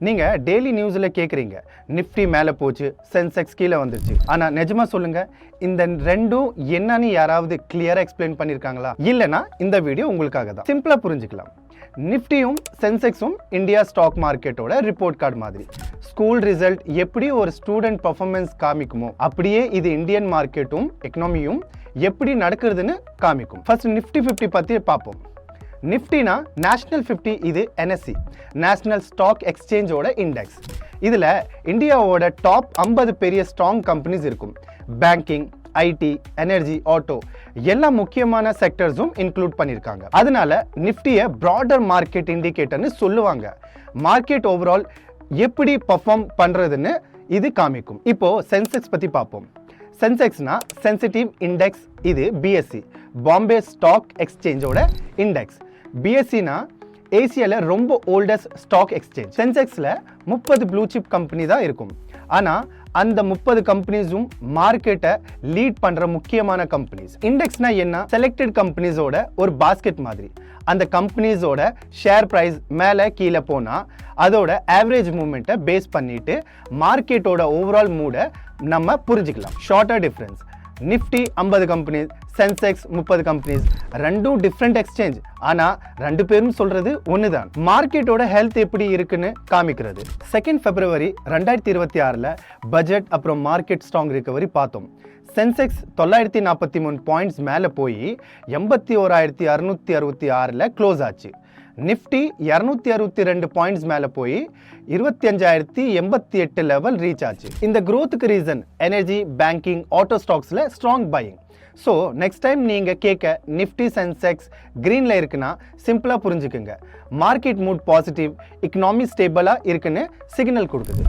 நீங்க டெய்லி நியூஸ்ல கேக்குறீங்க நிஃப்டி மேல போச்சு சென்செக்ஸ் கீழே வந்துருச்சு ஆனா நிஜமா சொல்லுங்க இந்த ரெண்டும் என்னன்னு யாராவது கிளியரா எக்ஸ்பிளைன் பண்ணிருக்காங்களா இல்லனா இந்த வீடியோ உங்களுக்காக தான் சிம்பிளா புரிஞ்சுக்கலாம் நிஃப்டியும் சென்செக்ஸும் இந்தியா ஸ்டாக் மார்க்கெட்டோட ரிப்போர்ட் கார்டு மாதிரி ஸ்கூல் ரிசல்ட் எப்படி ஒரு ஸ்டூடெண்ட் பர்ஃபார்மன்ஸ் காமிக்குமோ அப்படியே இது இந்தியன் மார்க்கெட்டும் எக்கனாமியும் எப்படி நடக்குதுன்னு காமிக்கும் ஃபர்ஸ்ட் நிஃப்டி 50 பத்தி பார்ப்போம் நிஃப்டினா நேஷனல் 50 இது NSE நேஷனல் ஸ்டாக் எக்ஸ்சேஞ்சோட இண்டெக்ஸ் இதில் இந்தியாவோட டாப் 50 பெரிய ஸ்ட்ராங் கம்பெனிஸ் இருக்கும் பேங்கிங் ஐடி எனர்ஜி ஆட்டோ எல்லா முக்கியமான செக்டர்ஸும் இன்க்ளூட் பண்ணியிருக்காங்க அதனால நிஃப்டியை ப்ராடர் மார்க்கெட் இண்டிகேட்டர்னு சொல்லுவாங்க மார்க்கெட் ஓவரால் எப்படி பர்ஃபார்ம் பண்ணுறதுன்னு இது காமிக்கும் இப்போ சென்செக்ஸ் பற்றி பார்ப்போம் சென்செக்ஸ்னா சென்சிட்டிவ் இண்டெக்ஸ் இது BSE பாம்பே ஸ்டாக் எக்ஸ்சேஞ்சோட இண்டெக்ஸ் BSEனா ஏசியாவில் ரொம்ப ஓல்டஸ்ட் ஸ்டாக் எக்ஸ்சேஞ்ச் சென்செக்ஸில் 30 ப்ளூ சிப் கம்பெனி தான் இருக்கும் ஆனால் அந்த 30 கம்பெனிஸும் மார்க்கெட்டை லீட் பண்ணுற முக்கியமான கம்பெனிஸ் இண்டெக்ஸ்னா என்ன செலக்டட் கம்பெனிஸோட ஒரு பாஸ்கெட் மாதிரி அந்த கம்பெனிஸோட ஷேர் ப்ரைஸ் மேலே கீழே போனால் அதோட ஆவரேஜ் மூமெண்ட்டை பேஸ் பண்ணிட்டு மார்க்கெட்டோட ஓவரால் மூடை நம்ம புரிஞ்சுக்கலாம் shorter difference Nifty 50 companies Sensex 30 companies ரெண்டும் டிஃப்ரெண்ட் எக்ஸ்சேஞ்ச் ஆனால் ரெண்டு பேரும் சொல்றது ஒன்று தான் மார்க்கெட்டோட ஹெல்த் எப்படி இருக்குன்னு காமிக்கிறது 2 February 2026 பட்ஜெட் அப்புறம் மார்க்கெட் ஸ்ட்ராங் ரிகவரி பார்த்தோம் சென்செக்ஸ் 943 பாயிண்ட்ஸ் மேலே போய் 81,666 க்ளோஸ் ஆச்சு நிஃப்டி 262 பாயிண்ட்ஸ் மேலே போய் 25,088 லெவல் ரீச் ஆச்சு இந்த growthக்கு ரீசன் எனர்ஜி பேங்கிங் ஆட்டோ ஸ்டாக்ஸில் strong buying so next time நீங்கள் கேட்க நிஃப்டி சென்செக்ஸ் க்ரீனில் இருக்குன்னா சிம்பிளாக புரிஞ்சுக்குங்க மார்க்கெட் மூட் பாசிட்டிவ் எக்கனாமி ஸ்டேபிளாக இருக்குன்னு சிக்னல் கொடுக்குது